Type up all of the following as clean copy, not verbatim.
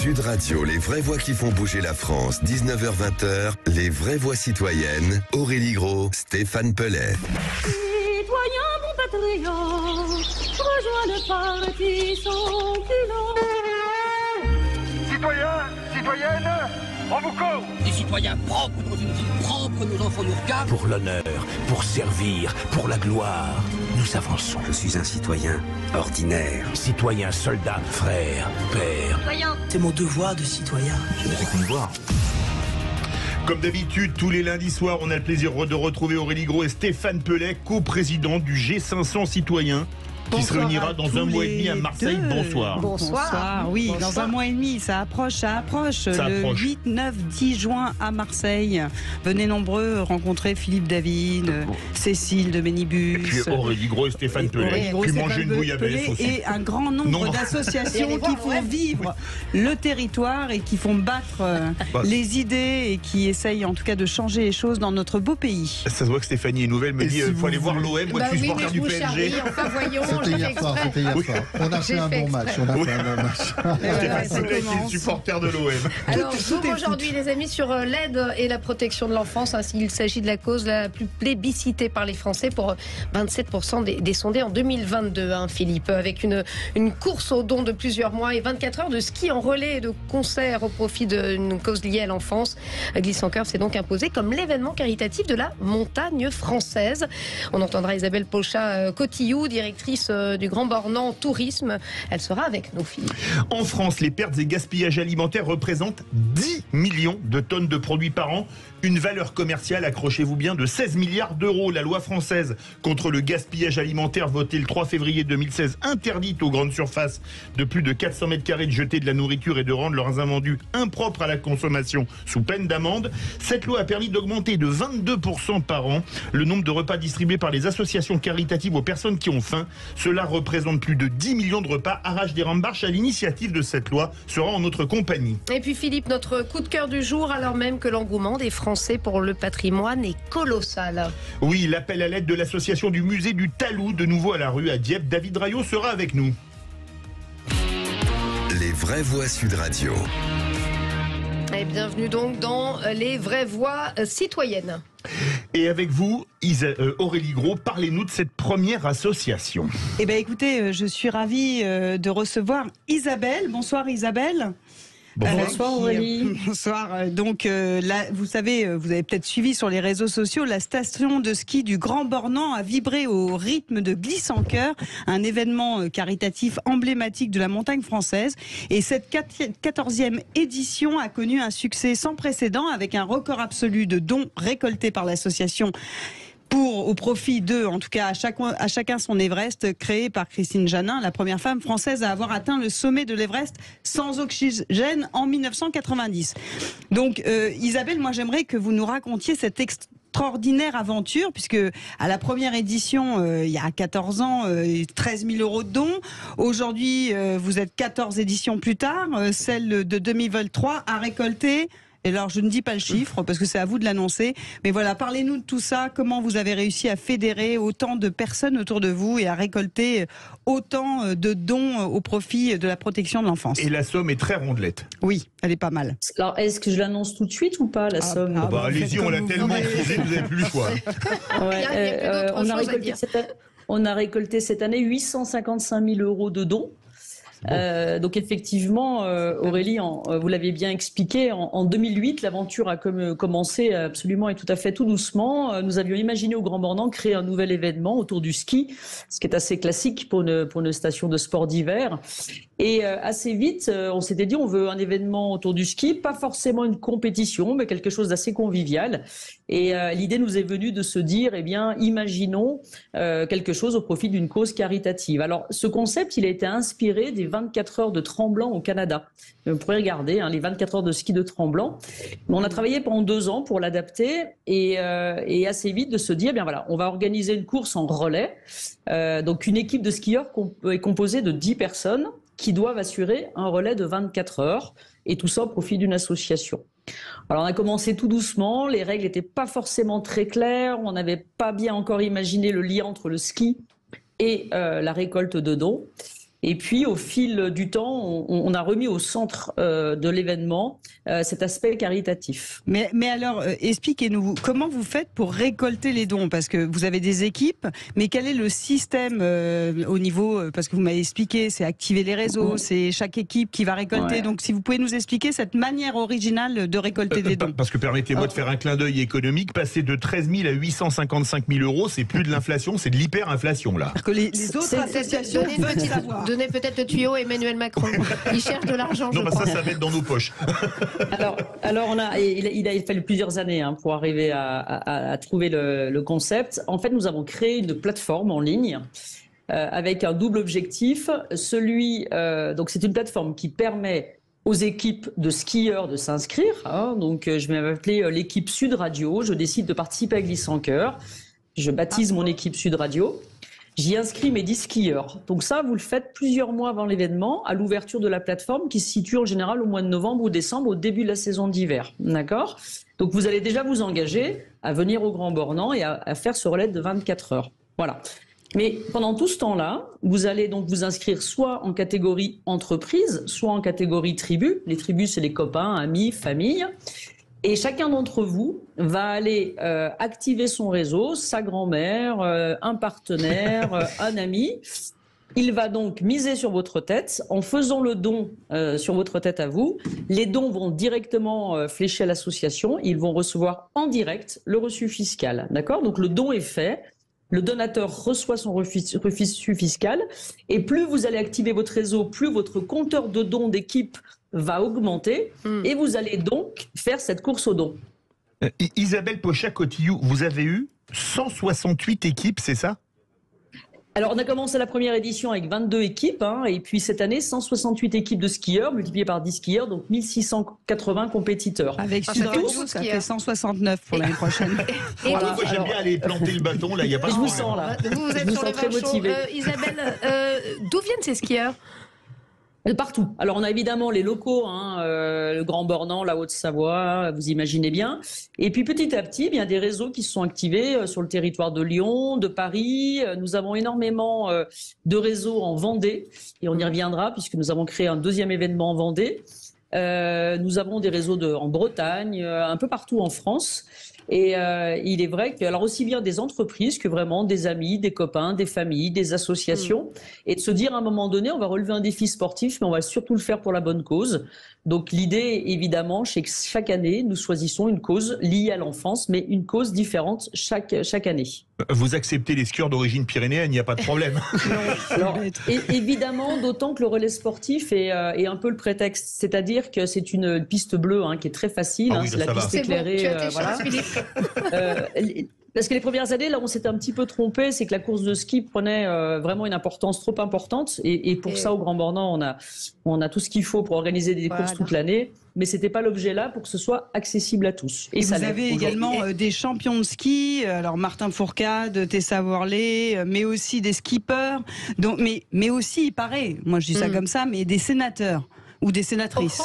Sud Radio, les vraies voix qui font bouger la France, 19h-20h, les vraies voix citoyennes, Aurélie Gros, Stéphane Pellet. Citoyens, mon patriote, rejoins le parti sans culotte. Citoyens, citoyennes, on vous court. Des citoyens propres dans une ville propre, nos enfants nous regardent. Pour l'honneur, pour servir, pour la gloire, nous avançons. Je suis un citoyen ordinaire. Citoyen, soldat, frère, père. Citoyens. C'est mon devoir de citoyen. Je n'ai qu'une voix. Comme d'habitude, tous les lundis soirs, on a le plaisir de retrouver Aurélie Gros et Stéphane Pellet, coprésident du G500 Citoyens, qui se réunira dans un mois et demi à Marseille. Bonsoir. Bonsoir. Oui, Bonsoir. dans un mois et demi, ça approche. Le 8, 9, 10 juin à Marseille. Venez nombreux rencontrer Philippe David, Cécile de Ménibus. Et puis Aurélie Gros et Stéphane Pellet. Puis manger une bouillabaisse aussi. Et un grand nombre d'associations qui font vivre le territoire et qui font battre les idées et qui essayent en tout cas de changer les choses dans notre beau pays. Ça se voit que Stéphanie est nouvelle, me dit il faut aller voir l'OM, moi je suis supporter du PSG. C'était hier soir. On a fait un bon match. Stéphane Pellet qui est supporter de l'OM. Alors, aujourd'hui, les amis, sur l'aide et la protection de l'enfance, il s'agit de la cause la plus plébiscitée par les Français pour 27% des sondés en 2022, Philippe, avec une course aux dons de plusieurs mois et 24 heures de ski en relais et de concerts au profit d'une cause liée à l'enfance. Glisse en Cœur s'est donc imposé comme l'événement caritatif de la montagne française. On entendra Isabelle Pochat-Cotillou, directrice du Grand Bornand Tourisme. Elle sera avec nous, Philippe. En France, les pertes et gaspillages alimentaires représentent 10 millions de tonnes de produits par an. Une valeur commerciale, accrochez-vous bien, de 16 milliards d'euros. La loi française contre le gaspillage alimentaire, votée le 3 février 2016, interdite aux grandes surfaces de plus de 400 mètres carrés de jeter de la nourriture et de rendre leurs invendus impropres à la consommation sous peine d'amende. Cette loi a permis d'augmenter de 22% par an le nombre de repas distribués par les associations caritatives aux personnes qui ont faim. Cela représente plus de 10 millions de repas. Arrache des Rambarches, à l'initiative de cette loi, sera en notre compagnie. Et puis Philippe, notre coup de cœur du jour, alors même que l'engouement des Français pour le patrimoine est colossal. Oui, l'appel à l'aide de l'association du musée du Talou, de nouveau à la rue à Dieppe. David Raillot sera avec nous. Les vraies voix Sud Radio. Et bienvenue donc dans les vraies voix citoyennes. Et avec vous, Aurélie Gros, parlez-nous de cette première association. Eh bien écoutez, je suis ravie de recevoir Isabelle. Bonsoir Isabelle. Bonsoir Aurélie. Bonsoir. Donc là, vous savez, vous avez peut-être suivi sur les réseaux sociaux, la station de ski du Grand Bornand a vibré au rythme de Glisse en Cœur, un événement caritatif emblématique de la montagne française. Et cette 14e édition a connu un succès sans précédent avec un record absolu de dons récoltés par l'association. Au profit d'eux, en tout cas à chacun son Everest, créé par Christine Janin, la première femme française à avoir atteint le sommet de l'Everest sans oxygène en 1990. Donc Isabelle, moi j'aimerais que vous nous racontiez cette extraordinaire aventure, puisque à la première édition, il y a 14 ans, 13 000 euros de dons. Aujourd'hui, vous êtes 14 éditions plus tard, celle de 2023 a récolté... Et alors, je ne dis pas le chiffre parce que c'est à vous de l'annoncer. Mais voilà, parlez-nous de tout ça. Comment vous avez réussi à fédérer autant de personnes autour de vous et à récolter autant de dons au profit de la protection de l'enfance? Et la somme est très rondelette. Oui, elle est pas mal. Alors, est-ce que je l'annonce tout de suite ou pas, la somme? Allez-y, on l'a tellement diffusée, vous n'avez plus le choix. On a récolté cette année 855 000 euros de dons. Donc effectivement, Aurélie, vous l'avez bien expliqué, en 2008, l'aventure a commencé absolument et tout à fait tout doucement. Nous avions imaginé au Grand Bornand créer un nouvel événement autour du ski, ce qui est assez classique pour une station de sport d'hiver. Et assez vite, on s'était dit on veut un événement autour du ski, pas forcément une compétition, mais quelque chose d'assez convivial. Et l'idée nous est venue de se dire, eh bien, imaginons quelque chose au profit d'une cause caritative. Alors, ce concept, il a été inspiré des 24 heures de Tremblant au Canada. Vous pourrez regarder les 24 heures de ski de Tremblant. On a travaillé pendant 2 ans pour l'adapter et assez vite de se dire, eh bien voilà, on va organiser une course en relais. Donc, une équipe de skieurs est composée de 10 personnes qui doivent assurer un relais de 24 heures et tout ça au profit d'une association. Alors on a commencé tout doucement, les règles n'étaient pas forcément très claires, on n'avait pas bien encore imaginé le lien entre le ski et la récolte de dons. Et puis, au fil du temps, on a remis au centre de l'événement cet aspect caritatif. Mais alors, expliquez-nous, comment vous faites pour récolter les dons? Parce que vous avez des équipes, mais quel est le système au niveau, parce que vous m'avez expliqué, c'est activer les réseaux, c'est chaque équipe qui va récolter. Donc, si vous pouvez nous expliquer cette manière originale de récolter des dons. Parce que permettez-moi de faire un clin d'œil économique, passer de 13 000 à 855 000 euros, c'est plus de l'inflation, c'est de l'hyperinflation, là. Que les autres associations veulent savoir. Donnez peut-être le tuyau à Emmanuel Macron. Il cherche de l'argent, je crois. Ça va être dans nos poches. Alors il a fallu plusieurs années pour arriver à trouver le concept. En fait, nous avons créé une plateforme en ligne avec un double objectif. Donc c'est une plateforme qui permet aux équipes de skieurs de s'inscrire. Donc je vais m'appeler l'équipe Sud Radio. Je décide de participer à Glisse en Cœur. Je baptise mon équipe Sud Radio. J'y inscris mes 10 skieurs. Donc ça, vous le faites plusieurs mois avant l'événement, à l'ouverture de la plateforme qui se situe en général au mois de novembre ou décembre, au début de la saison d'hiver. D'accord ? Donc vous allez déjà vous engager à venir au Grand Bornand et à faire ce relais de 24 heures. Voilà. Mais pendant tout ce temps-là, vous allez donc vous inscrire soit en catégorie entreprise, soit en catégorie tribu. Les tribus, c'est les copains, amis, famille. Et chacun d'entre vous va aller activer son réseau, sa grand-mère, un partenaire, un ami. Il va donc miser sur votre tête en faisant le don sur votre tête à vous. Les dons vont directement flécher à l'association. Ils vont recevoir en direct le reçu fiscal. D'accord ? Donc le don est fait. Le donateur reçoit son reçu fiscal. Et plus vous allez activer votre réseau, plus votre compteur de dons d'équipe va augmenter et vous allez donc faire cette course aux dons. Isabelle Pochat-Cotillou, vous avez eu 168 équipes, c'est ça? Alors, on a commencé la première édition avec 22 équipes, et puis cette année, 168 équipes de skieurs, multipliées par 10 skieurs, donc 1680 compétiteurs. Avec Sud Radio, ça fait 169 pour l'année prochaine. Voilà. Moi, j'aime bien aller planter le bâton, là, il n'y a pas de problème. Je vous sens, là. Vous êtes sur le très motivé. Isabelle, d'où viennent ces skieurs ? De partout. Alors on a évidemment les locaux, le Grand Bornand, la Haute-Savoie, vous imaginez bien. Et puis petit à petit, il y a des réseaux qui se sont activés sur le territoire de Lyon, de Paris. Nous avons énormément de réseaux en Vendée et on y reviendra puisque nous avons créé un deuxième événement en Vendée. Nous avons des réseaux en Bretagne, un peu partout en France. Et il est vrai que, alors aussi bien des entreprises que vraiment des amis, des copains, des familles, des associations, et de se dire à un moment donné, on va relever un défi sportif, mais on va surtout le faire pour la bonne cause. Donc l'idée, évidemment, c'est que chaque année, nous choisissons une cause liée à l'enfance, mais une cause différente chaque année. Vous acceptez les skieurs d'origine pyrénéenne, il n'y a pas de problème. Alors, évidemment, d'autant que le relais sportif est un peu le prétexte. C'est-à-dire que c'est une piste bleue qui est très facile. C'est la piste éclairée. Voilà. Parce que les premières années, là, on s'était un petit peu trompé, c'est que la course de ski prenait vraiment une importance trop importante. Et pour ça, au Grand Bornand, on a tout ce qu'il faut pour organiser des courses toute l'année. Mais c'était pas l'objet là pour que ce soit accessible à tous. Et vous avez également des champions de ski, alors Martin Fourcade, Tessa Worley, mais aussi des skippers, mais aussi, il paraît, moi je dis ça comme ça, mais des sénateurs. Ou des sénatrices.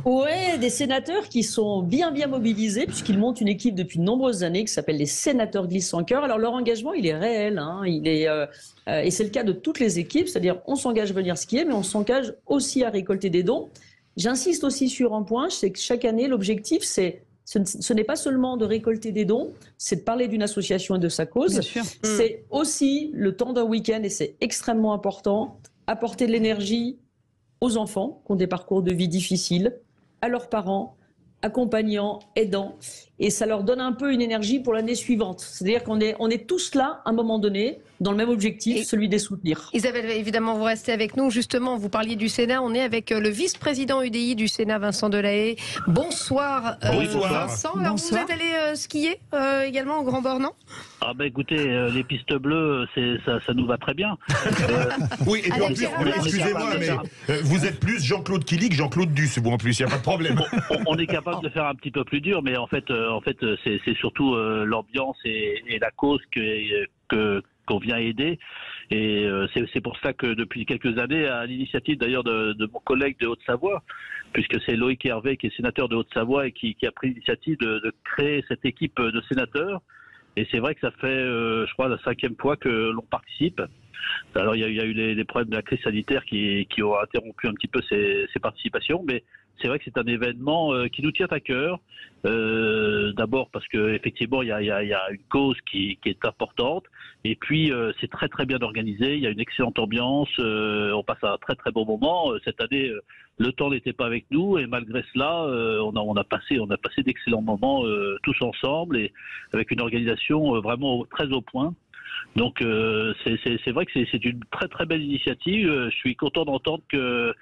Ouais, des sénateurs qui sont bien mobilisés puisqu'ils montent une équipe depuis de nombreuses années qui s'appelle les sénateurs Glisse en Cœur. Alors leur engagement, il est réel, et c'est le cas de toutes les équipes, c'est-à-dire on s'engage à venir skier, mais on s'engage aussi à récolter des dons. J'insiste aussi sur un point, c'est que chaque année, l'objectif, ce n'est pas seulement de récolter des dons, c'est de parler d'une association et de sa cause. C'est aussi le temps d'un week-end, et c'est extrêmement important, apporter de l'énergie aux enfants qui ont des parcours de vie difficiles, à leurs parents, accompagnants, aidants, et ça leur donne un peu une énergie pour l'année suivante. C'est-à-dire qu'on est tous là, à un moment donné, dans le même objectif, celui des soutenir. Isabelle, évidemment, vous restez avec nous. Justement, vous parliez du Sénat. On est avec le vice-président UDI du Sénat, Vincent Delahaye. Bonsoir, Vincent. Alors, vous êtes allé skier également au Grand Bornand ? Ah ben écoutez, les pistes bleues, ça nous va très bien. Oui, et puis en plus, excusez-moi, mais vous êtes plus Jean-Claude Killy que Jean-Claude Duss, vous en plus, il n'y a pas de problème. On est capable de faire un petit peu plus dur, mais en fait c'est surtout l'ambiance et la cause qu'on vient aider. Et c'est pour ça que depuis quelques années, à l'initiative d'ailleurs de mon collègue de Haute-Savoie, puisque c'est Loïc Hervé qui est sénateur de Haute-Savoie et qui a pris l'initiative de créer cette équipe de sénateurs. Et c'est vrai que ça fait, je crois, la 5e fois que l'on participe. Alors il y a eu les problèmes de la crise sanitaire qui ont interrompu un petit peu ces participations, mais c'est vrai que c'est un événement qui nous tient à cœur. D'abord parce que effectivement il y a une cause qui est importante, et puis c'est très très bien organisé. Il y a une excellente ambiance. On passe un très très bon moment. Cette année, le temps n'était pas avec nous, et malgré cela, on a passé d'excellents moments tous ensemble, et avec une organisation vraiment très au point. Donc c'est vrai que c'est une très très belle initiative. Je suis content d'entendre que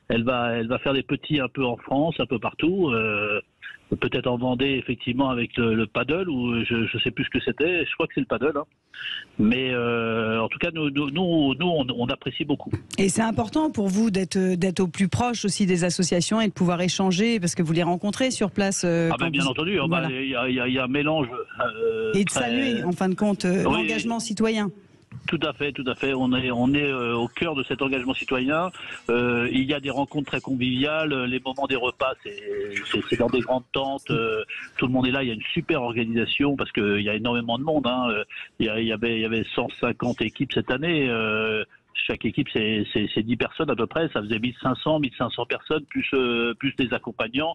elle va faire des petits un peu en France, un peu partout. Peut-être en Vendée, effectivement, avec le paddle, ou je sais plus ce que c'était. Je crois que c'est le paddle. Hein. Mais en tout cas, nous, on apprécie beaucoup. Et c'est important pour vous d'être au plus proche aussi des associations et de pouvoir échanger, parce que vous les rencontrez sur place. Bien entendu. Voilà. Il y a un mélange. Et de saluer, en fin de compte, l'engagement citoyen. Tout à fait. On est au cœur de cet engagement citoyen. Il y a des rencontres très conviviales. Les moments des repas, c'est dans des grandes tentes. Tout le monde est là. Il y a une super organisation parce qu'il y a énormément de monde. Hein. Il y avait 150 équipes cette année. Chaque équipe, c'est 10 personnes à peu près. Ça faisait 1500 personnes, plus des accompagnants.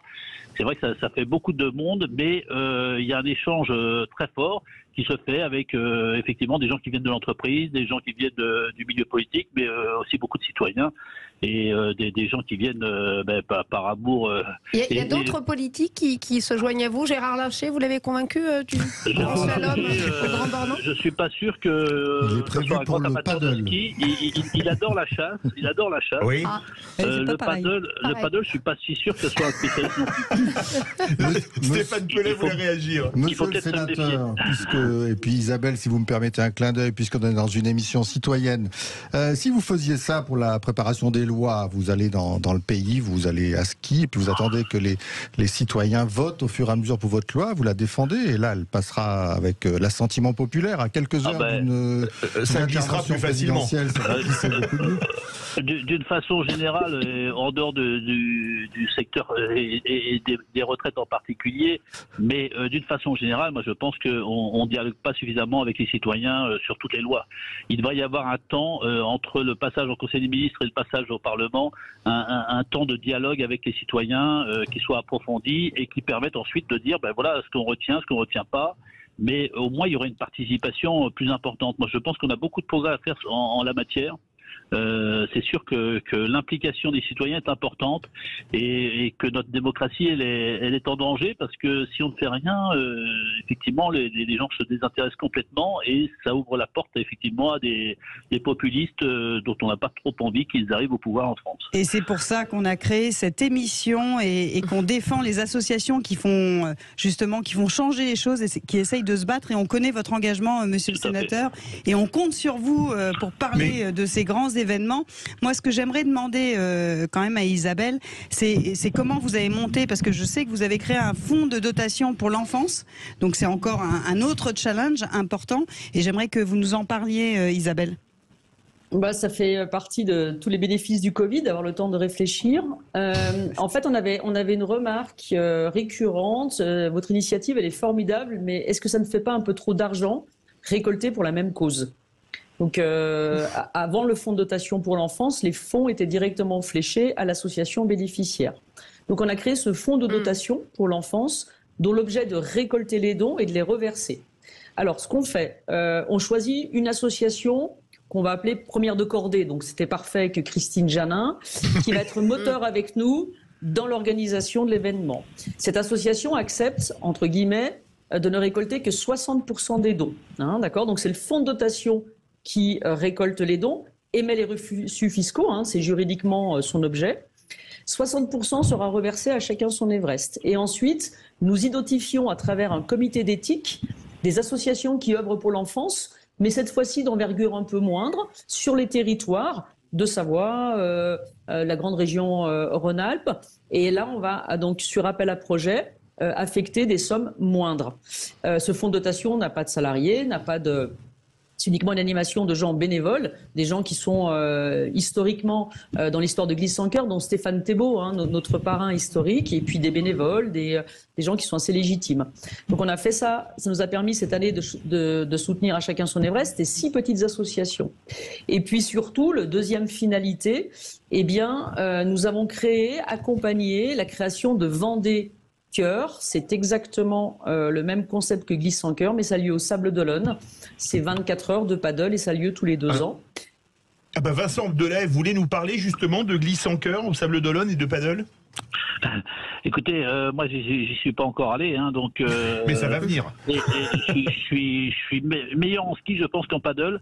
C'est vrai que ça fait beaucoup de monde, mais il y a un échange très fort qui se fait avec effectivement des gens qui viennent de l'entreprise, des gens qui viennent du milieu politique, mais aussi beaucoup de citoyens et des gens qui viennent par amour. Il y a d'autres politiques qui se joignent à vous. Gérard Larcher, vous l'avez convaincu du slalom au Grand Bornand? Je suis pas sûr que il est prévu pour le paddle. Il adore la chasse. Oui. Le paddle, je suis pas si sûr que ce soit un spécialiste non plus. Stéphane Pellet voulait réagir. Monsieur le sénateur, et puis Isabelle, si vous me permettez un clin d'œil, puisqu'on est dans une émission citoyenne, si vous faisiez ça pour la préparation des lois, vous allez dans le pays, vous allez à ski, et puis vous attendez que les citoyens votent au fur et à mesure pour votre loi, vous la défendez, et là, elle passera avec l'assentiment populaire à quelques heures d'une ça glissera plus facilement. D'une façon générale, en dehors du secteur et des retraites en particulier, mais d'une façon générale, moi je pense qu'on ne dialogue pas suffisamment avec les citoyens sur toutes les lois. Il devrait y avoir un temps entre le passage au Conseil des ministres et le passage au Parlement, un temps de dialogue avec les citoyens qui soit approfondi et qui permette ensuite de dire voilà ce qu'on retient, ce qu'on ne retient pas. Mais au moins il y aurait une participation plus importante. Moi je pense qu'on a beaucoup de progrès à faire en la matière. C'est sûr que l'implication des citoyens est importante et que notre démocratie elle est en danger, parce que si on ne fait rien, effectivement les gens se désintéressent complètement et ça ouvre la porte effectivement à des populistes dont on n'a pas trop envie qu'ils arrivent au pouvoir en France. Et c'est pour ça qu'on a créé cette émission et qu'on défend les associations qui font changer les choses et qui essayent de se battre, et on connaît votre engagement, monsieur le sénateur, et on compte sur vous pour parler de ces grands événements. Moi, ce que j'aimerais demander quand même à Isabelle, c'est comment vous avez monté, parce que je sais que vous avez créé un fonds de dotation pour l'enfance, donc c'est encore un autre challenge important, et j'aimerais que vous nous en parliez, Isabelle. Ça fait partie de tous les bénéfices du Covid, d'avoir le temps de réfléchir. En fait, on avait une remarque récurrente. Votre initiative, elle est formidable, mais est-ce que ça ne fait pas un peu trop d'argent récolté pour la même cause ? Donc, avant le fonds de dotation pour l'enfance, les fonds étaient directement fléchés à l'association bénéficiaire. Donc, on a créé ce fonds de dotation pour l'enfance, dont l'objet est de récolter les dons et de les reverser. Alors, ce qu'on fait, on choisit une association qu'on va appeler première de cordée. Donc, c'était parfait avec Christine Janin, qui va être moteur avec nous dans l'organisation de l'événement. Cette association accepte, entre guillemets, de ne récolter que 60% des dons. D'accord ? Donc, c'est le fonds de dotation qui récolte les dons, émet les reçus fiscaux, c'est juridiquement son objet. 60% sera reversé à chacun son Everest. Et ensuite, nous identifions à travers un comité d'éthique des associations qui œuvrent pour l'enfance, mais cette fois-ci d'envergure un peu moindre, sur les territoires de Savoie, la grande région Rhône-Alpes. Et là, on va donc, sur appel à projet, affecter des sommes moindres. Ce fonds de dotation n'a pas de salariés, n'a pas de C'est uniquement une animation de gens bénévoles, des gens qui sont historiquement dans l'histoire de Glisse sans cœur, dont Stéphane Thébault, hein, notre parrain historique, et puis des bénévoles, des gens qui sont assez légitimes. Donc on a fait ça, ça nous a permis cette année de soutenir à chacun son Everest et 6 petites associations. Et puis surtout, le deuxième finalité, eh bien, nous avons accompagné la création de Vendée Cœur. C'est exactement le même concept que Glisse sans cœur, mais ça a lieu au Sable d'Olonne. C'est 24 heures de paddle et ça a lieu tous les 2 ans. Ah bah Vincent Delay, vous voulez nous parler justement de Glisse sans cœur au Sable d'Olonne et de paddle? Écoutez, moi j'y suis pas encore allé, hein, donc. Mais ça va venir. Je suis meilleur en ski, je pense, qu'en paddle,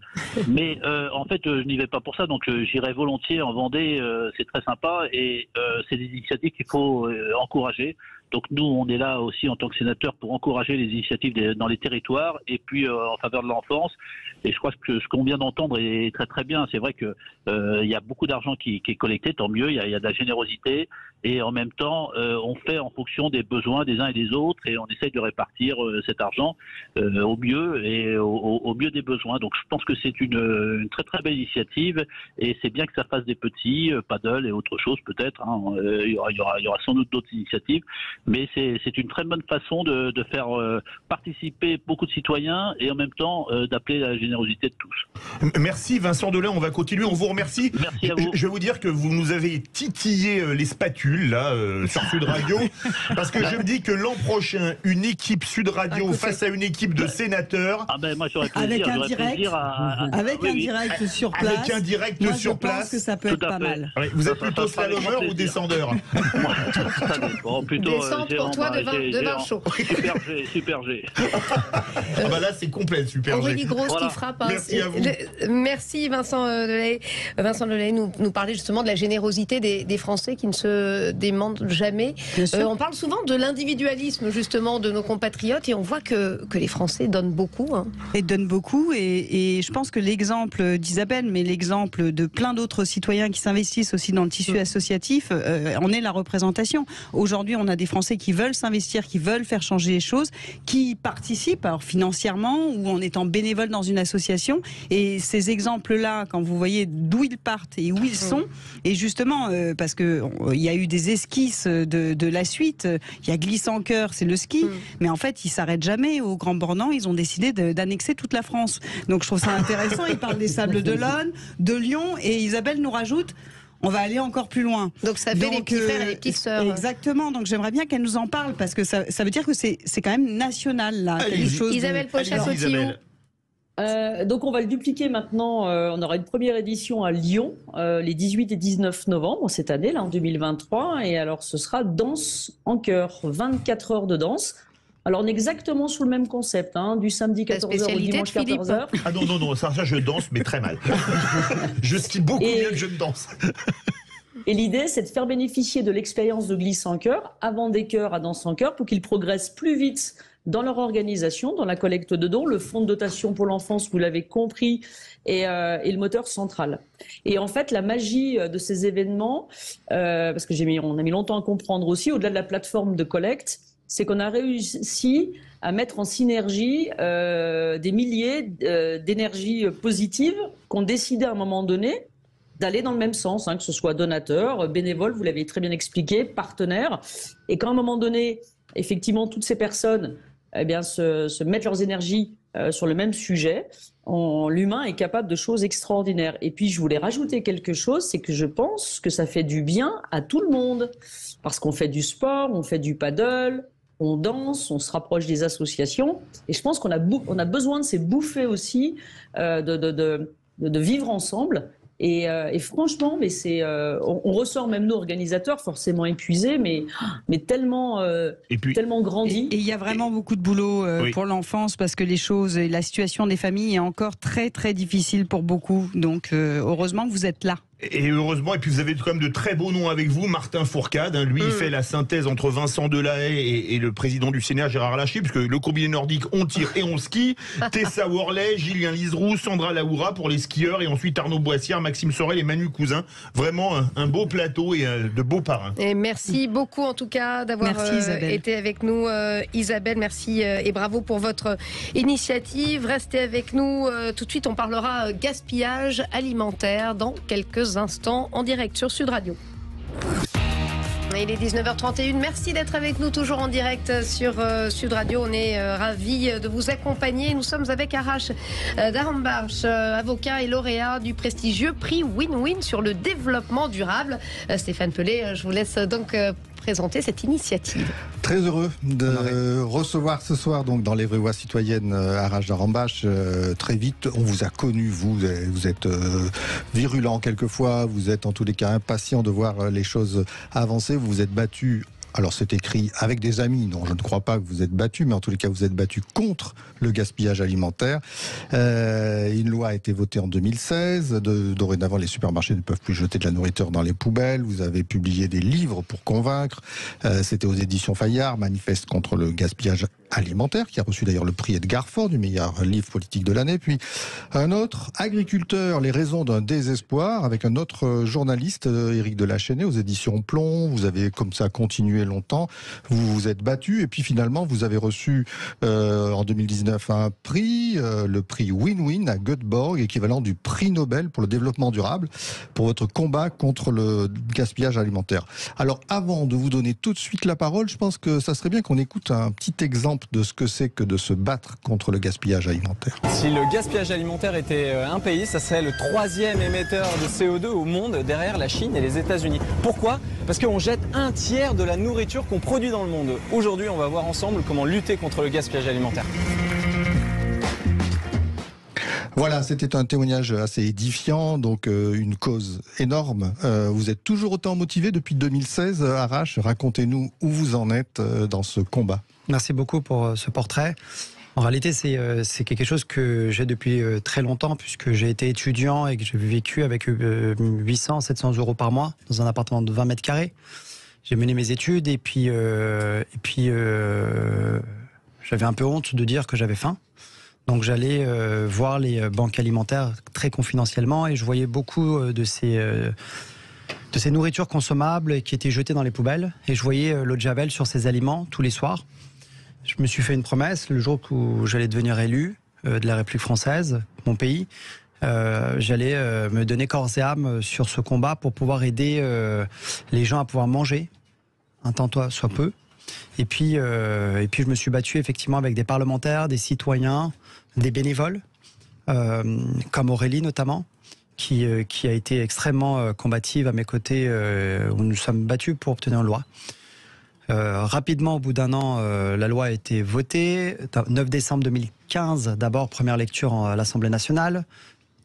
mais en fait je n'y vais pas pour ça, donc j'irai volontiers en Vendée. C'est très sympa et c'est des initiatives qu'il faut encourager. Donc nous, on est là aussi en tant que sénateur pour encourager les initiatives dans les territoires et puis en faveur de l'enfance. Et je crois que ce qu'on vient d'entendre est très très bien. C'est vrai que il y a beaucoup d'argent qui est collecté, tant mieux. Il y a de la générosité et en même temps, on fait en fonction des besoins des uns et des autres et on essaye de répartir cet argent au mieux et au mieux des besoins. Donc je pense que c'est une très très belle initiative et c'est bien que ça fasse des petits paddle et autre chose peut-être. Hein. Il y aura sans doute d'autres initiatives. Mais c'est une très bonne façon de faire participer beaucoup de citoyens et en même temps d'appeler la générosité de tous. Merci Vincent Delay, on va continuer, on vous remercie. Merci à vous. Je vais vous dire que vous nous avez titillé les spatules là sur Sud Radio, parce que je me dis que l'an prochain, une équipe Sud Radio face à une équipe de sénateurs. Ah ben moi j'aurais plaisir. Avec un direct, avec un direct sur place. Avec un direct moi, sur place. Je pense que ça peut être pas mal. Ouais, vous êtes plutôt slalomeur ou descendeur? Ça dépend, plutôt. Descente pour toi de vin chaud. Super G. Ah bah là c'est complet, super G. Aurélie Gros qui frappe. Hein, merci à vous. Merci Vincent Delay. Vincent Delay nous parlait justement de la générosité des Français qui ne se démentent jamais. On parle souvent de l'individualisme justement de nos compatriotes et on voit que les Français donnent beaucoup. Hein. Et donnent beaucoup et je pense que l'exemple d'Isabelle, mais l'exemple de plein d'autres citoyens qui s'investissent aussi dans le tissu associatif, en est la représentation. Aujourd'hui, on a des Français qui veulent s'investir, qui veulent faire changer les choses, qui participent, alors financièrement ou en étant bénévoles dans une association. Et ces exemples-là, quand vous voyez d'où ils partent et où ils sont, et justement, parce que il y a eu des esquisses de la suite, il y a Glisse en cœur, c'est le ski, mais en fait, ils s'arrêtent jamais. Au Grand Bornand, ils ont décidé d'annexer toute la France. Donc je trouve ça intéressant. Ils parlent des Sables d'Olonne, de Lyon, et Isabelle nous rajoute. On va aller encore plus loin. Donc ça fait les petits frères et les petites sœurs. Exactement. Donc j'aimerais bien qu'elle nous en parle parce que ça veut dire que c'est quand même national là. Isabelle Pochat-Sautillo. Donc on va le dupliquer maintenant. On aura une première édition à Lyon les 18 et 19 novembre cette année, là en 2023. Et alors ce sera danse en chœur, 24 heures de danse. Alors on est exactement sur le même concept, hein, du samedi 14h au dimanche 14h. Ah non, ça je danse, mais très mal. Je skie beaucoup mieux que je ne danse. Et l'idée, c'est de faire bénéficier de l'expérience de Glisse en cœur avant des chœurs à danse en chœur pour qu'ils progressent plus vite dans leur organisation, dans la collecte de dons, le fonds de dotation pour l'enfance, vous l'avez compris, et le moteur central. Et en fait, la magie de ces événements, parce que on a mis longtemps à comprendre aussi, au-delà de la plateforme de collecte, c'est qu'on a réussi à mettre en synergie des milliers d'énergies positives qu'on décidait à un moment donné d'aller dans le même sens, hein, que ce soit donateurs, bénévoles, vous l'avez très bien expliqué, partenaires. Et qu'à un moment donné, effectivement, toutes ces personnes se mettent leurs énergies sur le même sujet, l'humain est capable de choses extraordinaires. Et puis, je voulais rajouter quelque chose, c'est que je pense que ça fait du bien à tout le monde. Parce qu'on fait du sport, on fait du paddle, on danse, on se rapproche des associations. Et je pense qu'on a besoin de ces bouffées aussi de vivre ensemble. Et franchement, mais on ressort même nous organisateurs forcément épuisés, mais tellement grandis. Et il y a vraiment beaucoup de boulot pour l'enfance parce que les choses et la situation des familles est encore très très difficile pour beaucoup. Donc heureusement que vous êtes là. Et heureusement, et puis vous avez quand même de très beaux noms avec vous. Martin Fourcade, hein, lui, il fait la synthèse entre Vincent Delahaye et le président du Sénat, Gérard Larcher, puisque le combiné nordique, on tire et on skie. Tessa Worley, Julien Liseroux, Sandra Laoura pour les skieurs, et ensuite Arnaud Boissière, Maxime Sorel et Manu Cousin. Vraiment un beau plateau et de beaux parrains. Et merci beaucoup en tout cas d'avoir été avec nous, Isabelle. Merci et bravo pour votre initiative. Restez avec nous. Tout de suite, on parlera gaspillage alimentaire dans quelques instants en direct sur Sud Radio. Il est 19h31, merci d'être avec nous toujours en direct sur Sud Radio. On est ravis de vous accompagner. Nous sommes avec Arash Darambarch, avocat et lauréat du prestigieux prix Win-Win sur le développement durable. Stéphane Pellet, je vous laisse donc présenter cette initiative. Très heureux de recevoir ce soir donc dans les vraies voix citoyennes Arash Darambarch. Très vite, on vous a connu, vous êtes virulent quelquefois, vous êtes en tous les cas impatient de voir les choses avancer, vous vous êtes battu. Alors c'est écrit avec des amis, non je ne crois pas que vous êtes battu, mais en tous les cas vous êtes battu contre le gaspillage alimentaire. Une loi a été votée en 2016, dorénavant les supermarchés ne peuvent plus jeter de la nourriture dans les poubelles, vous avez publié des livres pour convaincre, c'était aux éditions Fayard, Manifeste contre le gaspillage alimentaire, qui a reçu d'ailleurs le prix Edgar Faure du meilleur livre politique de l'année, puis un autre, Agriculteur, les raisons d'un désespoir, avec un autre journaliste, Éric Delachesnais, aux éditions Plomb. Vous avez comme ça continué longtemps, vous vous êtes battu, et puis finalement vous avez reçu en 2019 un prix, le prix Win-Win à Göteborg, équivalent du prix Nobel pour le développement durable, pour votre combat contre le gaspillage alimentaire. Alors avant de vous donner tout de suite la parole, je pense que ça serait bien qu'on écoute un petit exemple de ce que c'est que de se battre contre le gaspillage alimentaire. Si le gaspillage alimentaire était un pays, ça serait le 3e émetteur de CO2 au monde, derrière la Chine et les États-Unis. Pourquoi ? Parce qu'on jette un tiers de la nourriture qu'on produit dans le monde. Aujourd'hui, on va voir ensemble comment lutter contre le gaspillage alimentaire. Voilà, c'était un témoignage assez édifiant, donc une cause énorme. Vous êtes toujours autant motivé depuis 2016, Arash. Racontez-nous où vous en êtes dans ce combat. Merci beaucoup pour ce portrait. En réalité, c'est quelque chose que j'ai depuis très longtemps, puisque j'ai été étudiant et que j'ai vécu avec 800, 700 euros par mois dans un appartement de 20 mètres carrés. J'ai mené mes études et puis j'avais un peu honte de dire que j'avais faim. Donc j'allais voir les banques alimentaires très confidentiellement et je voyais beaucoup de ces nourritures consommables qui étaient jetées dans les poubelles. Et je voyais l'eau de Javel sur ces aliments tous les soirs. Je me suis fait une promesse, le jour où j'allais devenir élu de la République française, mon pays, j'allais me donner corps et âme sur ce combat pour pouvoir aider les gens à pouvoir manger, un tant soit peu. Et puis je me suis battu effectivement avec des parlementaires, des citoyens, des bénévoles, comme Aurélie notamment, qui a été extrêmement combative à mes côtés, où nous sommes battus pour obtenir une loi. Rapidement, au bout d'un an, la loi a été votée. 9 décembre 2015, d'abord, première lecture à l'Assemblée nationale.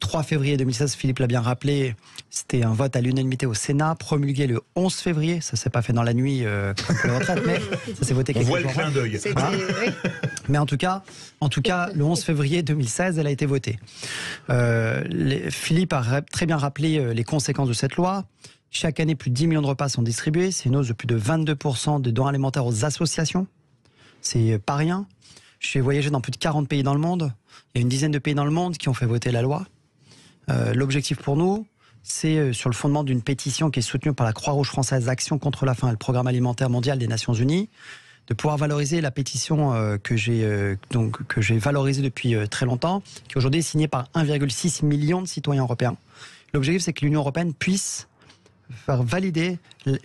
3 février 2016, Philippe l'a bien rappelé, c'était un vote à l'unanimité au Sénat, promulgué le 11 février. Ça ne s'est pas fait dans la nuit comme pour les retraites, mais ça s'est voté quelques jours. On voit le clin d'œil. Voilà. Mais en tout cas, le 11 février 2016, elle a été votée. Philippe a très bien rappelé les conséquences de cette loi. Chaque année, plus de 10 millions de repas sont distribués. C'est une hausse de plus de 22% des dons alimentaires aux associations. C'est pas rien. J'ai voyagé dans plus de 40 pays dans le monde. Il y a une dizaine de pays dans le monde qui ont fait voter la loi. L'objectif pour nous, c'est sur le fondement d'une pétition qui est soutenue par la Croix-Rouge française Action contre la faim et le Programme alimentaire mondial des Nations Unies, de pouvoir valoriser la pétition que j'ai valorisée depuis très longtemps, qui aujourd'hui est signée par 1,6 million de citoyens européens. L'objectif, c'est que l'Union européenne puisse faire valider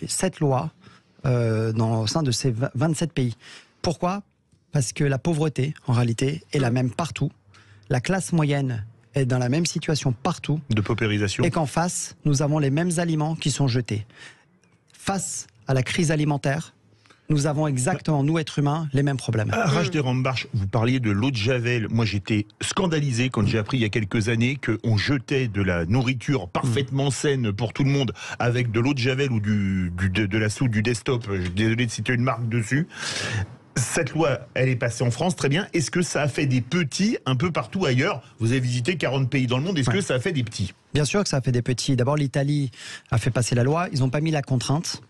cette loi au sein de ces 27 pays. Pourquoi ? Parce que la pauvreté, en réalité, est la même partout. La classe moyenne est dans la même situation partout. De paupérisation. Et qu'en face, nous avons les mêmes aliments qui sont jetés. Face à la crise alimentaire, nous avons exactement, nous êtres humains, les mêmes problèmes. Arash Darambarch, vous parliez de l'eau de Javel. Moi, j'étais scandalisé quand j'ai appris il y a quelques années qu'on jetait de la nourriture parfaitement saine pour tout le monde avec de l'eau de Javel ou de la soude du desktop. Je suis désolé de citer une marque dessus. Cette loi, elle est passée en France, très bien. Est-ce que ça a fait des petits un peu partout ailleurs ? Vous avez visité 40 pays dans le monde, est-ce que ça a fait des petits ? Bien sûr que ça a fait des petits. D'abord, l'Italie a fait passer la loi. Ils n'ont pas mis la contrainte.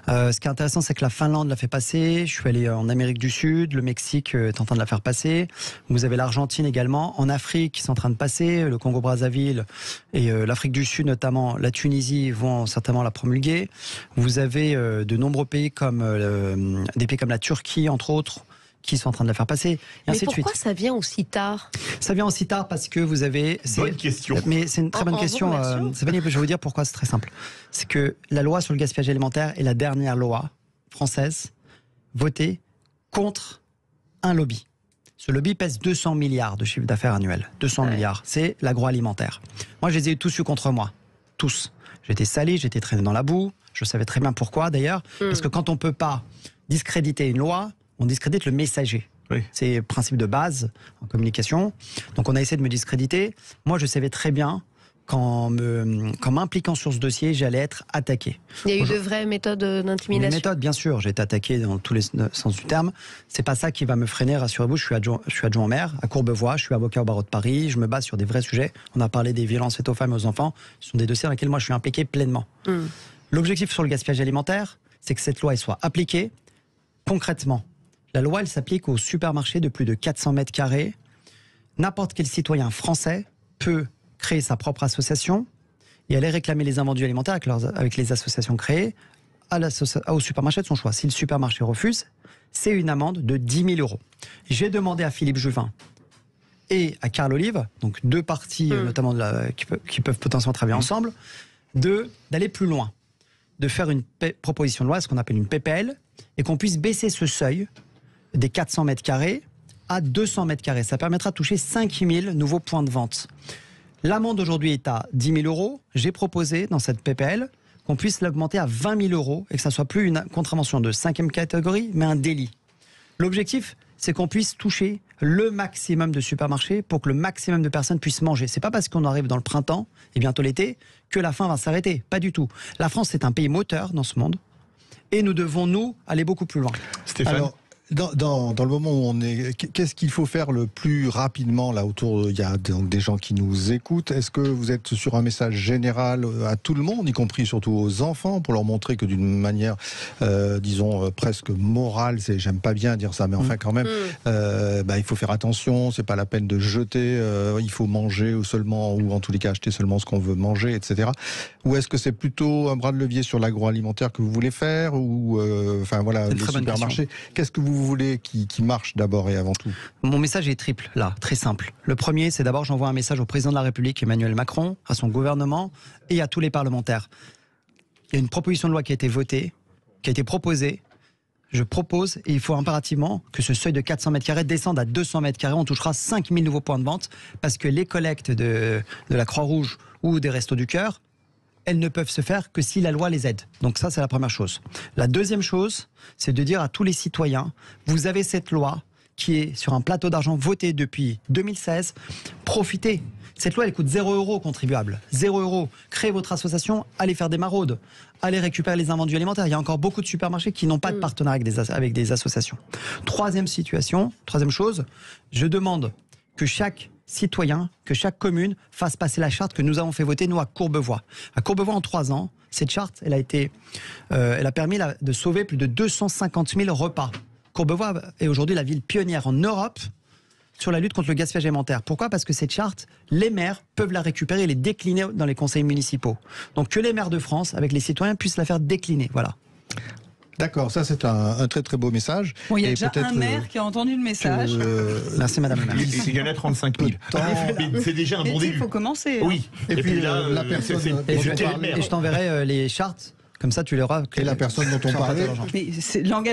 Ce qui est intéressant, c'est que la Finlande l'a fait passer. Je suis allé en Amérique du Sud. Le Mexique est en train de la faire passer. Vous avez l'Argentine également. En Afrique, ils sont en train de passer. Le Congo-Brazzaville et l'Afrique du Sud, notamment la Tunisie, vont certainement la promulguer. Vous avez de nombreux pays comme des pays comme la Turquie, entre autres, qui sont en train de la faire passer. Et mais ainsi pourquoi de suite. ça vient aussi tard? Ça vient aussi tard parce que vous avez... Bonne question. Mais c'est une très bonne question. Stéphanie, je vais vous dire pourquoi c'est très simple. C'est que la loi sur le gaspillage alimentaire est la dernière loi française votée contre un lobby. Ce lobby pèse 200 milliards de chiffre d'affaires annuel. 200 milliards. C'est l'agroalimentaire. Moi, je les ai tous eu contre moi. Tous. J'étais salé, j'étais traîné dans la boue. Je savais très bien pourquoi, d'ailleurs. Parce que quand on ne peut pas discréditer une loi, on discrédite le messager. Oui. C'est le principe de base en communication. Donc on a essayé de me discréditer. Moi, je savais très bien qu'en m'impliquant sur ce dossier, j'allais être attaqué. Il y a eu de vraies méthodes d'intimidation. Des méthodes, bien sûr. J'ai été attaqué dans tous les sens du terme. C'est pas ça qui va me freiner, rassurez-vous. Je suis adjoint au maire à Courbevoie. Je suis avocat au barreau de Paris. Je me base sur des vrais sujets. On a parlé des violences faites aux femmes et aux enfants. Ce sont des dossiers dans lesquels moi je suis impliqué pleinement. L'objectif sur le gaspillage alimentaire, c'est que cette loi elle soit appliquée concrètement. La loi, elle s'applique aux supermarchés de plus de 400 mètres carrés. N'importe quel citoyen français peut créer sa propre association et aller réclamer les invendus alimentaires avec les associations créées au supermarché de son choix. Si le supermarché refuse, c'est une amende de 10 000 €. J'ai demandé à Philippe Juvin et à Carl Olive, donc deux parties notamment qui peuvent potentiellement travailler ensemble, d'aller plus loin, de faire une proposition de loi, ce qu'on appelle une PPL, et qu'on puisse baisser ce seuil des 400 mètres carrés à 200 mètres carrés. Ça permettra de toucher 5 000 nouveaux points de vente. L'amende aujourd'hui est à 10 000 €. J'ai proposé dans cette PPL qu'on puisse l'augmenter à 20 000 € et que ça ne soit plus une contravention de 5e catégorie, mais un délit. L'objectif, c'est qu'on puisse toucher le maximum de supermarchés pour que le maximum de personnes puissent manger. C'est pas parce qu'on arrive dans le printemps et bientôt l'été que la faim va s'arrêter. Pas du tout. La France, c'est un pays moteur dans ce monde et nous devons, nous, aller beaucoup plus loin. Stéphane ? Alors, dans le moment où on est, qu'est-ce qu'il faut faire le plus rapidement là autour? Il y a donc des gens qui nous écoutent. Est-ce que vous êtes sur un message général à tout le monde, y compris surtout aux enfants, pour leur montrer que d'une manière, disons presque morale, j'aime pas bien dire ça, mais enfin quand même, il faut faire attention. C'est pas la peine de jeter. Il faut manger ou en tous les cas acheter seulement ce qu'on veut manger, etc. Ou est-ce que c'est plutôt un bras de levier sur l'agroalimentaire que vous voulez faire, ou les supermarchés? Qu'est-ce que vous voulez qui marche d'abord et avant tout? Mon message est triple, là, très simple. Le premier, c'est d'abord, j'envoie un message au président de la République, Emmanuel Macron, à son gouvernement et à tous les parlementaires. Il y a une proposition de loi qui a été votée, qui a été proposée. Je propose, et il faut impérativement que ce seuil de 400 mètres carrés descende à 200 mètres carrés. On touchera 5 000 nouveaux points de vente, parce que les collectes de la Croix-Rouge ou des Restos du Cœur, elles ne peuvent se faire que si la loi les aide. Donc ça, c'est la première chose. La deuxième chose, c'est de dire à tous les citoyens, vous avez cette loi qui est sur un plateau d'argent votée depuis 2016, profitez. Cette loi, elle coûte 0 € aux contribuables. 0 €. Créez votre association, allez faire des maraudes, allez récupérer les invendus alimentaires. Il y a encore beaucoup de supermarchés qui n'ont pas de partenariat avec des associations. Troisième chose, je demande que chaque citoyen, que chaque commune fasse passer la charte que nous avons fait voter, nous, à Courbevoie. À Courbevoie, en 3 ans, cette charte, elle a permis de sauver plus de 250 000 repas. Courbevoie est aujourd'hui la ville pionnière en Europe sur la lutte contre le gaspillage alimentaire. Pourquoi ? Parce que cette charte, les maires peuvent la récupérer et les décliner dans les conseils municipaux. Donc que les maires de France, avec les citoyens, puissent la faire décliner. Voilà. D'accord, ça c'est un très très beau message. Bon, il y a déjà un maire qui a entendu le message. Merci madame la maire. Il y en a 35 000. C'est déjà un bon début. Il faut commencer. Oui. Et puis là, la personne et je t'enverrai les chartes. Comme ça, tu l'auras. Et la personne dont on parlait,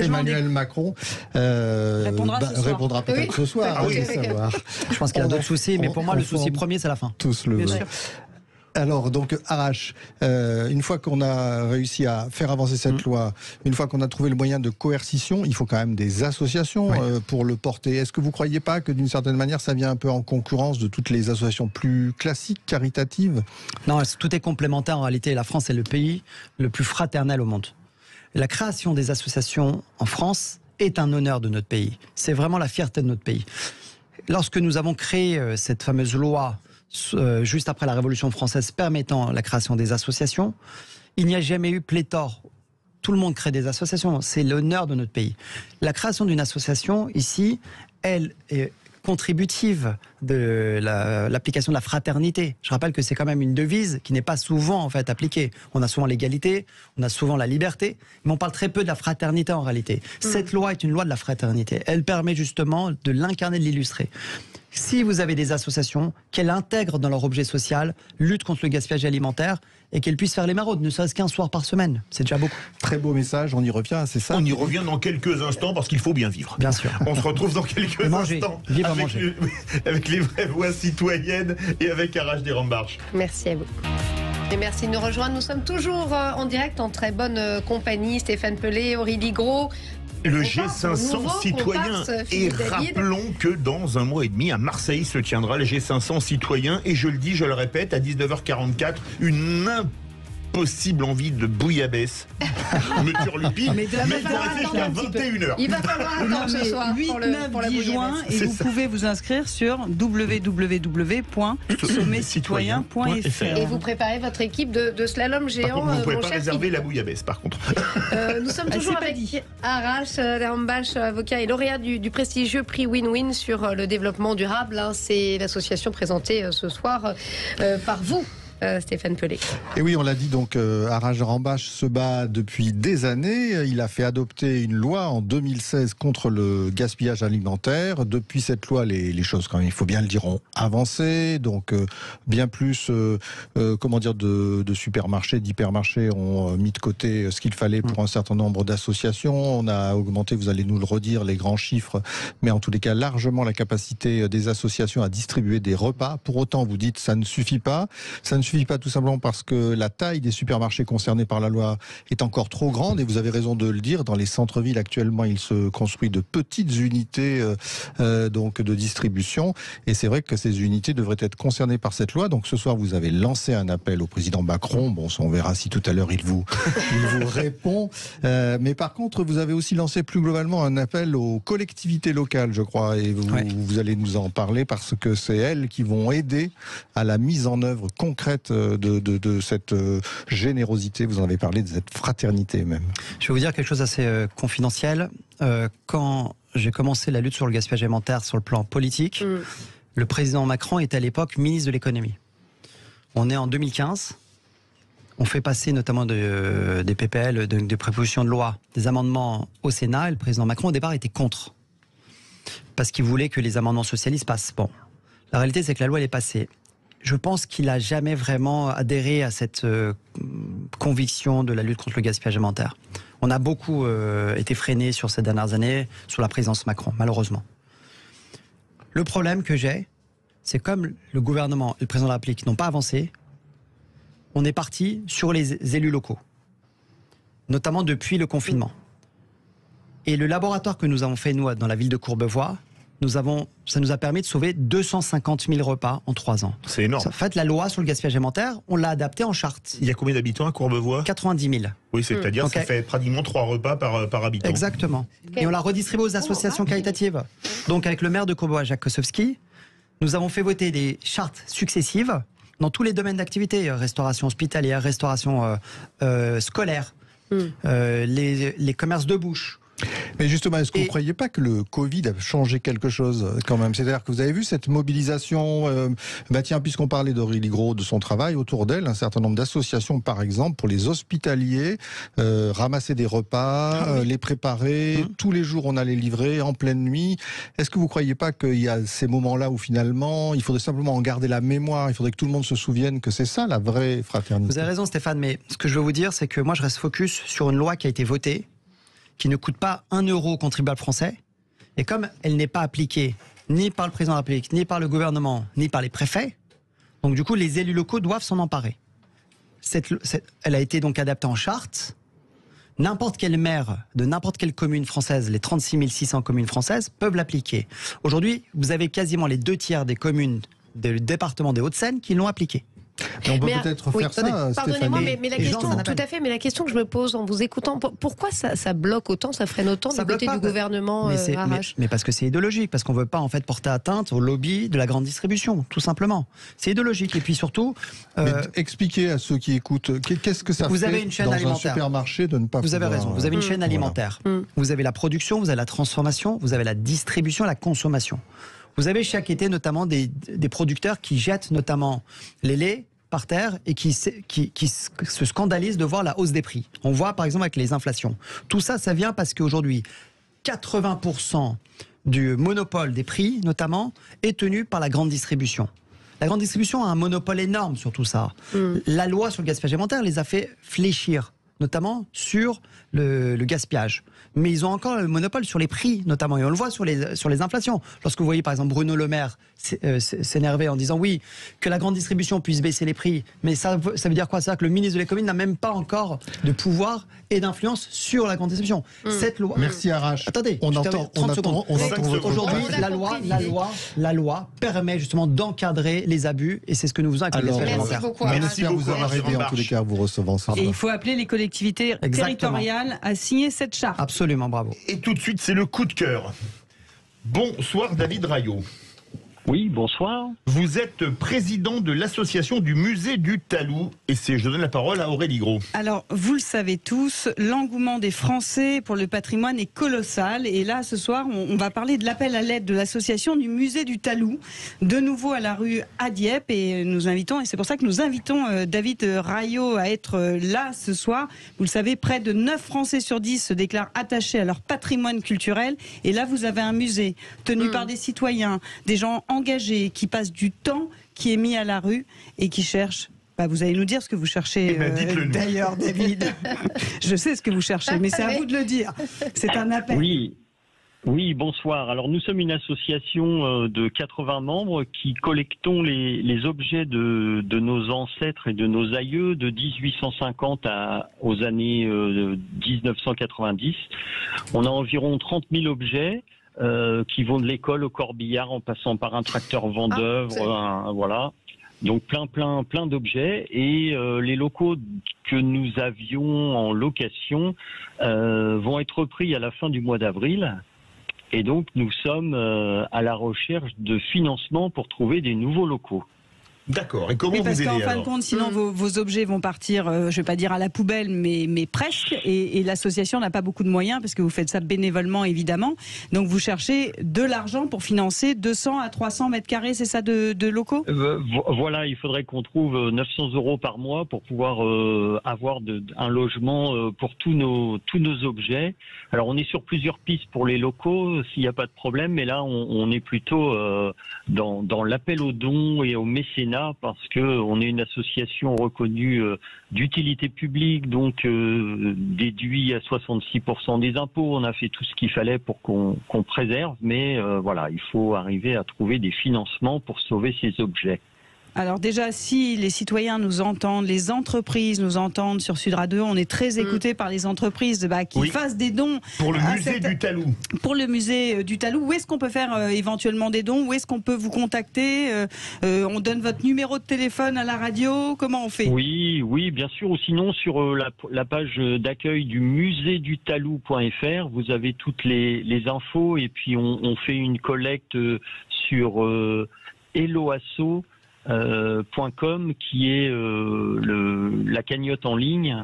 Emmanuel Macron, répondra peut-être ce soir. Je pense qu'il y a d'autres soucis, mais pour moi, le souci premier, c'est la fin. Tous le veulent. Alors, donc, Arash, une fois qu'on a réussi à faire avancer cette loi, une fois qu'on a trouvé le moyen de coercition, il faut quand même des associations pour le porter. Est-ce que vous ne croyez pas que, d'une certaine manière, ça vient un peu en concurrence de toutes les associations plus classiques, caritatives ? Non, tout est complémentaire en réalité. La France est le pays le plus fraternel au monde. La création des associations en France est un honneur de notre pays. C'est vraiment la fierté de notre pays. Lorsque nous avons créé cette fameuse loi juste après la Révolution française, permettant la création des associations. Il n'y a jamais eu pléthore. Tout le monde crée des associations. C'est l'honneur de notre pays. La création d'une association, ici, elle est contributive de l'application de la fraternité. Je rappelle que c'est quand même une devise qui n'est pas souvent en fait appliquée. On a souvent l'égalité, on a souvent la liberté, mais on parle très peu de la fraternité en réalité. Cette loi est une loi de la fraternité. Elle permet justement de l'incarner, de l'illustrer. Si vous avez des associations, qu'elles intègrent dans leur objet social, lutte contre le gaspillage alimentaire et qu'elles puissent faire les maraudes, ne serait-ce qu'un soir par semaine. C'est déjà beaucoup. Très beau message, on y revient, c'est ça? On y revient dans quelques instants parce qu'il faut bien vivre. Bien sûr. On se retrouve dans quelques instants avec les vraies voix citoyennes et avec Arash Derambarch. Merci à vous. Et merci de nous rejoindre. Nous sommes toujours en direct, en très bonne compagnie. Stéphane Pellet, Aurélie Gros. Le G500 citoyen. Et rappelons que dans un mois et demi, à Marseille, se tiendra le G500 citoyen. Et je le dis, je le répète, à 19h44, une impossible envie de bouillabaisse me turlupine. Mais il faut rester jusqu'à 21h. Il va falloir attendre ce soir 8, pour 9, la 10 juin. Et vous pouvez vous inscrire sur www.sommetcitoyen.fr. Et vous préparez votre équipe de slalom géant. Par contre, vous ne pouvez pas réserver la bouillabaisse, par contre. Nous sommes toujours avec Arash Derambarch, avocat et lauréat du prestigieux prix Win-Win sur le développement durable. C'est l'association présentée ce soir par vous. Stéphane Pellet. Et oui, on l'a dit, donc Arash Derambarch se bat depuis des années. Il a fait adopter une loi en 2016 contre le gaspillage alimentaire. Depuis cette loi, les choses, quand même, il faut bien le dire, ont avancé. Donc bien plus, de supermarchés, d'hypermarchés ont mis de côté ce qu'il fallait pour un certain nombre d'associations. On a augmenté, vous allez nous le redire, les grands chiffres, mais en tous les cas largement la capacité des associations à distribuer des repas. Pour autant, vous dites, ça ne suffit pas. Ça ne suffit pas tout simplement parce que la taille des supermarchés concernés par la loi est encore trop grande, et vous avez raison de le dire, dans les centres-villes actuellement il se construit de petites unités donc de distribution, et c'est vrai que ces unités devraient être concernées par cette loi. Donc ce soir vous avez lancé un appel au président Macron, bon on verra si tout à l'heure il vous répond, mais par contre vous avez aussi lancé plus globalement un appel aux collectivités locales, je crois, et vous allez nous en parler parce que c'est elles qui vont aider à la mise en œuvre concrète de cette générosité, vous en avez parlé, de cette fraternité même. Je vais vous dire quelque chose d'assez confidentiel. Quand j'ai commencé la lutte sur le gaspillage alimentaire sur le plan politique, le président Macron était à l'époque ministre de l'économie. On est en 2015, on fait passer notamment des PPL, des propositions de loi, des amendements au Sénat, et le président Macron au départ était contre, parce qu'il voulait que les amendements socialistes passent. Bon, la réalité c'est que la loi elle est passée. Je pense qu'il n'a jamais vraiment adhéré à cette conviction de la lutte contre le gaspillage alimentaire. On a beaucoup été freiné sur ces dernières années, sous la présidence Macron, malheureusement. Le problème que j'ai, c'est comme le gouvernement et le président de la République n'ont pas avancé, on est parti sur les élus locaux, notamment depuis le confinement. Et le laboratoire que nous avons fait, nous, dans la ville de Courbevoie, ça nous a permis de sauver 250 000 repas en 3 ans. C'est énorme. En fait, la loi sur le gaspillage alimentaire, on l'a adaptée en charte. Il y a combien d'habitants à Courbevoie? 90 000. Oui, c'est-à-dire ça fait pratiquement 3 repas par habitant. Exactement. Et on l'a redistribué aux associations caritatives. Donc avec le maire de Courbevoie, Jacques Kosowski, nous avons fait voter des chartes successives dans tous les domaines d'activité, restauration hospitalière, restauration scolaire, les commerces de bouche. Mais justement, est-ce que vous ne croyez pas que le Covid a changé quelque chose quand même? C'est-à-dire que vous avez vu cette mobilisation, tiens, puisqu'on parlait d'Aurélie Gros, de son travail, autour d'elle, un certain nombre d'associations, par exemple, pour les hospitaliers, ramasser des repas, les préparer, tous les jours on allait livrer, en pleine nuit. Est-ce que vous ne croyez pas qu'il y a ces moments-là où finalement, il faudrait simplement en garder la mémoire, il faudrait que tout le monde se souvienne que c'est ça la vraie fraternité? Vous avez raison Stéphane, mais ce que je veux vous dire, c'est que moi je reste focus sur une loi qui a été votée, qui ne coûte pas 1 euro au contribuable français, et comme elle n'est pas appliquée ni par le président de la République, ni par le gouvernement, ni par les préfets, donc du coup les élus locaux doivent s'en emparer. Elle a été donc adaptée en charte. N'importe quel maire de n'importe quelle commune française, les 36 600 communes françaises, peuvent l'appliquer. Aujourd'hui, vous avez quasiment les 2 tiers des communes du département des Hauts-de-Seine qui l'ont appliquée. Mais on peut peut-être faire ça, pardonnez-moi, Stéphanie. mais la question, tout à fait, mais la question que je me pose en vous écoutant, pourquoi ça bloque autant, ça freine autant du côté du gouvernement Arrache? Mais parce que c'est idéologique, parce qu'on ne veut pas en fait porter atteinte au lobby de la grande distribution, tout simplement. C'est idéologique. Et puis surtout, expliquez à ceux qui écoutent, qu'est-ce que ça vous fait avez une chaîne dans alimentaire. un supermarché de ne pas. Vous avez raison. Vous avez une chaîne alimentaire. Vous avez la production, vous avez la transformation, vous avez la distribution, la consommation. Vous avez chaque été notamment des producteurs qui jettent notamment les laits par terre et qui se scandalisent de voir la hausse des prix. On voit par exemple avec les inflations. Tout ça, ça vient parce qu'aujourd'hui, 80% du monopole des prix, notamment, est tenu par la grande distribution. La grande distribution a un monopole énorme sur tout ça. La loi sur le gaspillage alimentaire les a fait fléchir, notamment sur le gaspillage. Mais ils ont encore le monopole sur les prix, notamment. Et on le voit sur les inflations. Lorsque vous voyez, par exemple, Bruno Le Maire s'énerver en disant oui, que la grande distribution puisse baisser les prix. Mais ça veut dire quoi? Ça, que le ministre de l'économie n'a même pas encore de pouvoir et d'influence sur la grande distribution. Cette loi... Merci Arrache. Attendez, on entend aujourd'hui, la loi permet justement d'encadrer les abus et c'est ce que nous faisons avec le gaspillage alimentaire. Merci beaucoup, vous avoir aidé en tous les cas, vous recevant ça. Et il faut appeler les collectivités territoriales à signer cette charte. Absolument, bravo. Et tout de suite, c'est le coup de cœur. Bonsoir David Raillot. Oui, bonsoir. Vous êtes président de l'association du musée du Talou et je donne la parole à Aurélie Gros. Alors, vous le savez tous, l'engouement des Français pour le patrimoine est colossal et là, ce soir, on va parler de l'appel à l'aide de l'association du musée du Talou, de nouveau à la rue à Dieppe et c'est pour ça que nous invitons David Raillot à être là ce soir. Vous le savez, près de 9 Français sur 10 se déclarent attachés à leur patrimoine culturel et là, vous avez un musée tenu par des citoyens, des gens engagés, qui passent du temps, qui est mis à la rue et qui cherchent. Vous allez nous dire ce que vous cherchez d'ailleurs, David. Je sais ce que vous cherchez, mais c'est à vous de le dire. C'est un appel. Oui, bonsoir. Alors nous sommes une association de 80 membres qui collectons les objets de nos ancêtres et de nos aïeux de 1850 aux années 1990. On a environ 30 000 objets. Qui vont de l'école au corbillard en passant par un tracteur vendœuvre, voilà. Donc plein d'objets et les locaux que nous avions en location vont être repris à la fin du mois d'avril. Et donc nous sommes à la recherche de financement pour trouver des nouveaux locaux. D'accord. Et comment vous aider parce qu'en fin de compte, sinon vos objets vont partir, je ne vais pas dire à la poubelle, mais presque. Et l'association n'a pas beaucoup de moyens parce que vous faites ça bénévolement, évidemment. Donc vous cherchez de l'argent pour financer 200 à 300 mètres carrés, c'est ça, de locaux? Voilà, il faudrait qu'on trouve 900 € par mois pour pouvoir avoir un logement pour tous nos objets. Alors on est sur plusieurs pistes pour les locaux, s'il n'y a pas de problème, mais là on est plutôt dans l'appel aux dons et au mécénat. Parce qu'on est une association reconnue d'utilité publique, donc déduit à 66% des impôts. On a fait tout ce qu'il fallait pour qu'on préserve, mais voilà, il faut arriver à trouver des financements pour sauver ces objets. Alors déjà, si les citoyens nous entendent, les entreprises nous entendent sur Sud Radio, on est très écoutés par les entreprises qui fassent des dons. Pour le musée du Talou. Pour le musée du Talou. Où est-ce qu'on peut faire éventuellement des dons? Où est-ce qu'on peut vous contacter? On donne votre numéro de téléphone à la radio? Comment on fait? Oui, bien sûr. Ou sinon, sur la page d'accueil du muséedutalou.fr, vous avez toutes les infos. Et puis, on fait une collecte sur Helloasso. .com qui est la cagnotte en ligne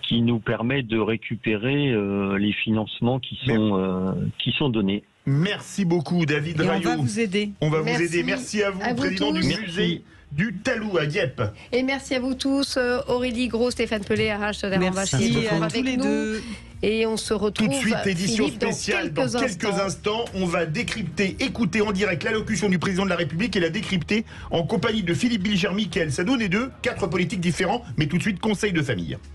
qui nous permet de récupérer les financements qui sont donnés. Merci beaucoup David Raillot. On va vous aider. On va vous aider. Merci à vous, président du musée du Talou à Dieppe. Et merci à vous tous, Aurélie Gros, Stéphane Pellet, Arrache, merci à tous les deux. Et on se retrouve tout de suite, édition Philippe, spéciale dans quelques instants. On va décrypter, écouter en direct l'allocution du président de la République et la décrypter en compagnie de Philippe Bilger-Michel. Ça donne les deux, 4 politiques différents, mais tout de suite, conseil de famille.